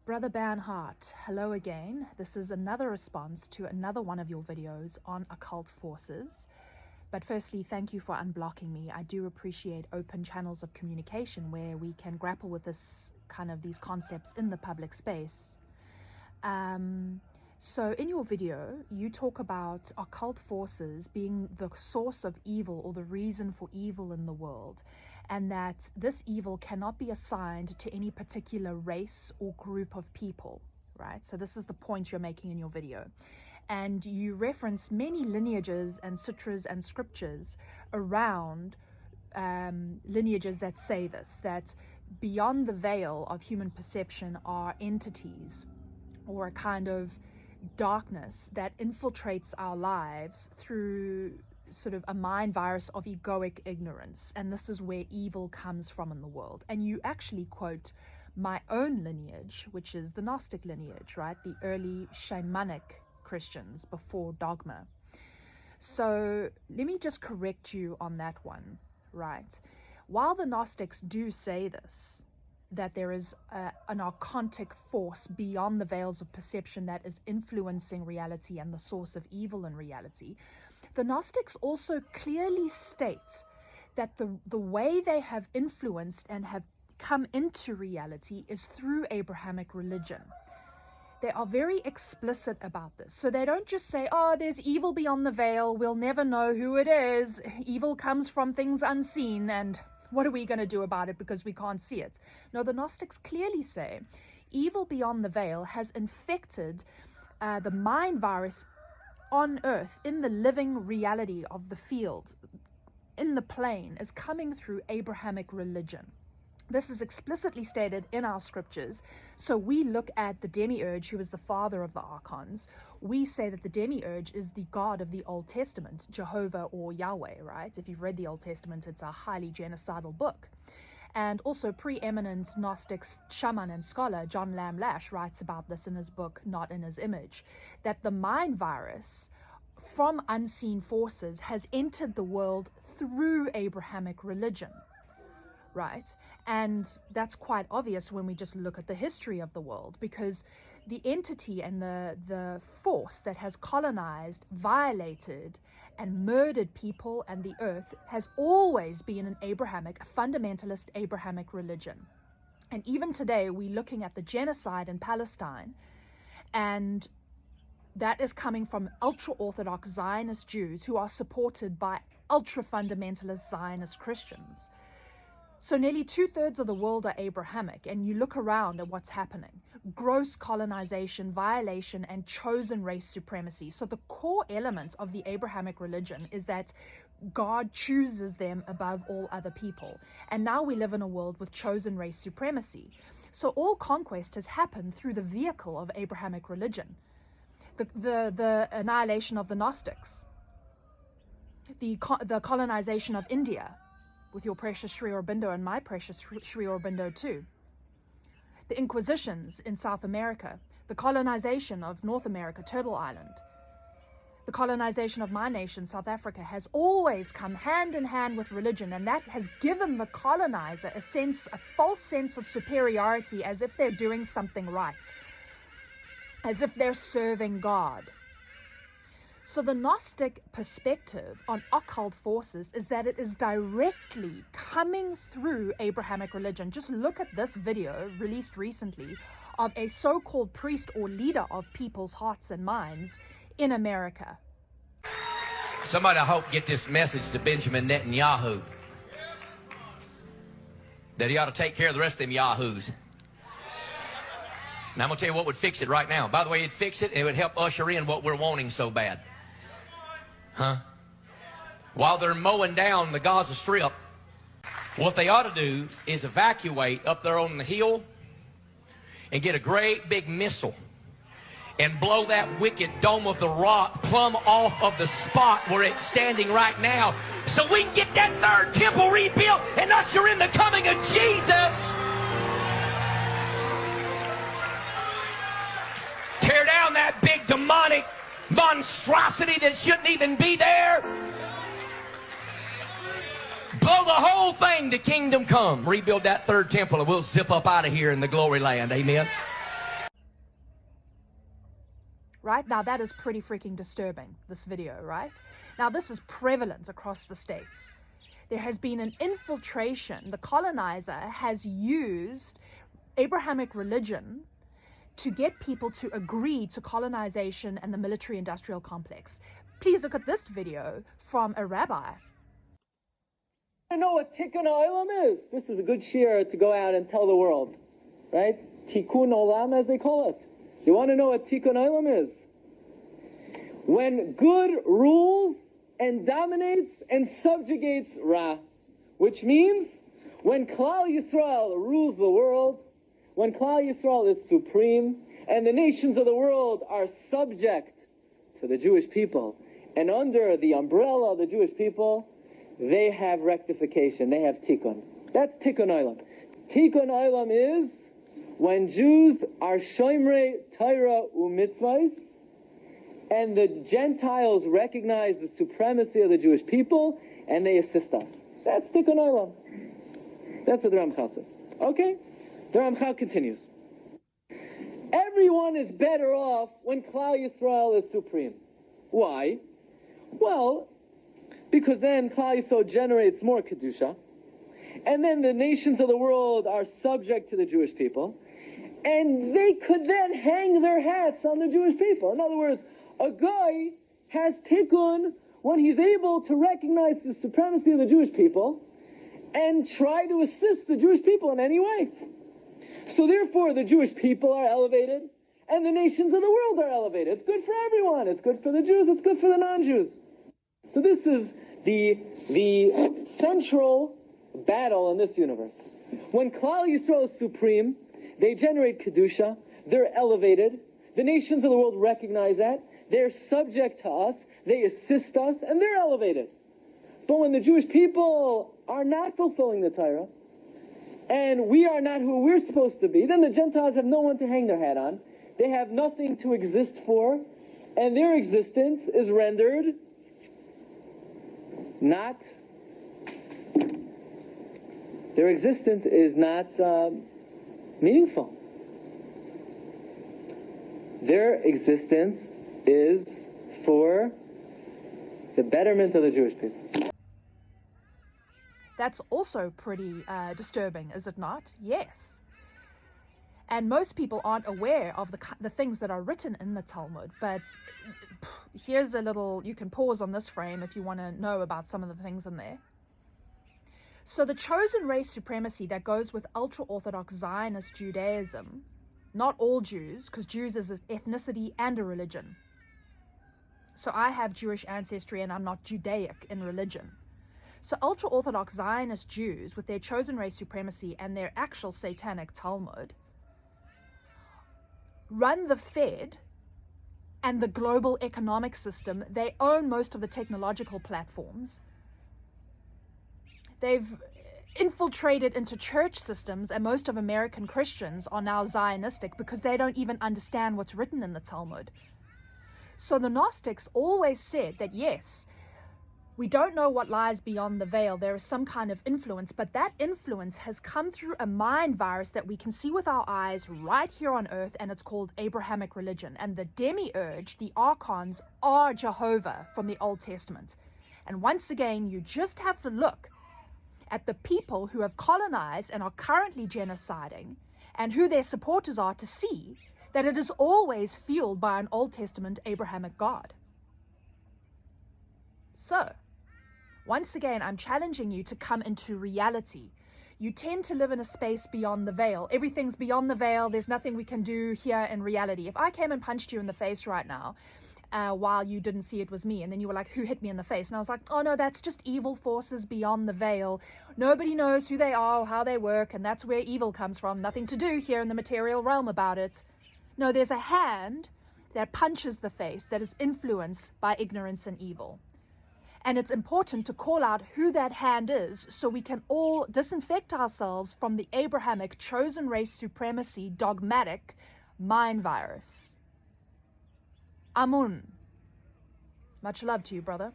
Brother Banhart, hello again. This is another response to another one of your videos on occult forces. But firstly, thank you for unblocking me. I do appreciate open channels of communication where we can grapple with these concepts in the public space. So in your video, you talk about occult forces being the source of evil or the reason for evil in the world, and that this evil cannot be assigned to any particular race or group of people, right? So this is the point you're making in your video. And you reference many lineages and sutras and scriptures around lineages that say this, that beyond the veil of human perception are entities or a kind of darkness that infiltrates our lives through sort of a mind virus of egoic ignorance, and this is where evil comes from in the world. And you actually quote my own lineage, which is the Gnostic lineage, right? The early shamanic Christians before dogma. So let me just correct you on that one, right? While the Gnostics do say this, that there is an archontic force beyond the veils of perception that is influencing reality and the source of evil in reality, the Gnostics also clearly state that the way they have influenced and have come into reality is through Abrahamic religion. They are very explicit about this. So they don't just say, oh, there's evil beyond the veil, we'll never know who it is, evil comes from things unseen, and what are we going to do about it because we can't see it? No, the Gnostics clearly say evil beyond the veil has infected the mind virus on earth, in the living reality of the field, in the plane, is coming through Abrahamic religion. This is explicitly stated in our scriptures. So we look at the demiurge, who is the father of the archons. We say that the demiurge is the God of the Old Testament, Jehovah or Yahweh, right? If you've read the Old Testament, it's a highly genocidal book. And also preeminent Gnostic shaman and scholar John Lamb Lash writes about this in his book, Not in His Image, that the mind virus from unseen forces has entered the world through Abrahamic religion. Right? And that's quite obvious when we just look at the history of the world, because the entity and the force that has colonized, violated, and murdered people and the earth has always been an Abrahamic, a fundamentalist Abrahamic religion. And even today, we're looking at the genocide in Palestine, and that is coming from ultra-Orthodox Zionist Jews who are supported by ultra-fundamentalist Zionist Christians. So nearly 2/3 of the world are Abrahamic, and you look around at what's happening. Gross colonization, violation, and chosen race supremacy. So the core element of the Abrahamic religion is that God chooses them above all other people. And now we live in a world with chosen race supremacy. So all conquest has happened through the vehicle of Abrahamic religion. The annihilation of the Gnostics, the colonization of India, with your precious Sri Aurobindo and my precious Sri Aurobindo too. The Inquisitions in South America, the colonization of North America, Turtle Island, the colonization of my nation, South Africa, has always come hand in hand with religion, and that has given the colonizer a false sense of superiority, as if they're doing something right, as if they're serving God. So the Gnostic perspective on occult forces is that it is directly coming through Abrahamic religion. Just look at this video released recently of a so-called priest or leader of people's hearts and minds in America. Somebody, I hope, get this message to Benjamin Netanyahu, that he ought to take care of the rest of them yahoos. And I'm going to tell you what would fix it right now. By the way, it'd fix it, and it would help usher in what we're wanting so bad. Huh? While they're mowing down the Gaza Strip, what they ought to do is evacuate up there on the hill and get a great big missile and blow that wicked dome of the rock plumb off of the spot where it's standing right now, so we can get that third temple rebuilt and usher in the coming of Jesus. Tear down that big demonic monstrosity that shouldn't even be there. Blow the whole thing to kingdom come. Rebuild that third temple and we'll zip up out of here in the glory land. Amen. right? Now that is pretty freaking disturbing, this video, right? Now this is prevalent across the states. There has been an infiltration. The colonizer has used Abrahamic religion to get people to agree to colonization and the military-industrial complex. Please look at this video from a rabbi. I know what tikkun olam is. This is a good shiur to go out and tell the world, right? Tikkun olam, as they call it. You want to know what tikkun olam is? When good rules and dominates and subjugates Ra, which means when Klal Yisrael rules the world, when Klal Yisrael is supreme, and the nations of the world are subject to the Jewish people, and under the umbrella of the Jewish people, they have rectification, they have tikkun. That's tikkun olam. Tikkun olam is when Jews are shomerei Torah u'mitzvos, and the Gentiles recognize the supremacy of the Jewish people, and they assist us. That's tikkun olam. That's what the Ramchal says. Okay? The Ramchal continues. Everyone is better off when Klal Yisrael is supreme. Why? Well, because then Klal Yisrael generates more Kedusha, and then the nations of the world are subject to the Jewish people, and they could then hang their hats on the Jewish people. In other words, a guy has tikkun when he's able to recognize the supremacy of the Jewish people and try to assist the Jewish people in any way. So therefore, the Jewish people are elevated, and the nations of the world are elevated. It's good for everyone. It's good for the Jews. It's good for the non-Jews. So this is the central battle in this universe. When Klal Yisrael is supreme, they generate Kedusha. They're elevated. The nations of the world recognize that. They're subject to us. They assist us, and they're elevated. But when the Jewish people are not fulfilling the Torah, and we are not who we're supposed to be, then the Gentiles have no one to hang their hat on. They have nothing to exist for, and their existence is rendered not meaningful. Their existence is for the betterment of the Jewish people. That's also pretty disturbing, is it not? Yes. And most people aren't aware of the things that are written in the Talmud. But here's a little, you can pause on this frame if you want to know about some of the things in there. So the chosen race supremacy that goes with ultra-Orthodox Zionist Judaism, not all Jews, because Jews is an ethnicity and a religion. So I have Jewish ancestry and I'm not Judaic in religion. So ultra-Orthodox Zionist Jews, with their chosen race supremacy and their actual satanic Talmud, run the Fed and the global economic system. They own most of the technological platforms. They've infiltrated into church systems, and most of American Christians are now Zionistic because they don't even understand what's written in the Talmud. So the Gnostics always said that, yes, we don't know what lies beyond the veil. There is some kind of influence, but that influence has come through a mind virus that we can see with our eyes right here on earth, and it's called Abrahamic religion. And the demiurge, the archons, are Jehovah from the Old Testament. And once again, you just have to look at the people who have colonized and are currently genociding and who their supporters are to see that it is always fueled by an Old Testament Abrahamic God. So, once again, I'm challenging you to come into reality. You tend to live in a space beyond the veil. Everything's beyond the veil. There's nothing we can do here in reality. If I came and punched you in the face right now, while you didn't see it was me, and then you were like, who hit me in the face? And I was like, oh no, that's just evil forces beyond the veil. Nobody knows who they are or how they work, and that's where evil comes from. Nothing to do here in the material realm about it. No, there's a hand that punches the face that is influenced by ignorance and evil. And it's important to call out who that hand is so we can all disinfect ourselves from the Abrahamic chosen race supremacy dogmatic mind virus. Amun. Much love to you, brother.